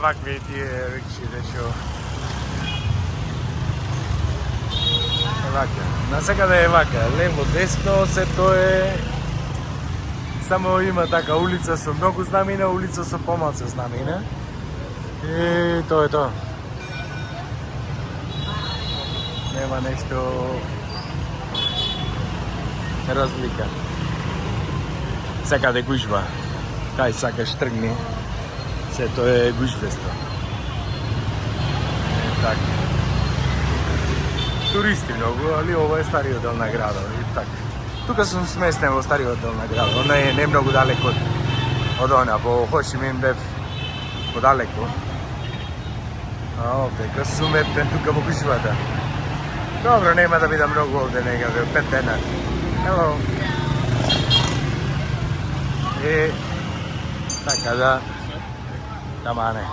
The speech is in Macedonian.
вакви тие рикшите што вака. Насекаде е вака, лево, десно, се тоа е само има така улица со многу знамена, улица со помалку знамена. И тоа е тоа. Нема нешто разлика. Секаде гужва. Кај сакаш тргни. Се тоа е гужвесто. Така. Туристи многу, али ова е стариот дел на градот. И така. Тука сум сместен во стариот дел на градот. Она е не многу далеко од она, во Хошимин бев подалеку. А овде, кога сум метен тука во гужвата. Добро, нема да бидам многу овде некаде, 5 дена. Hello. И така да, тамане.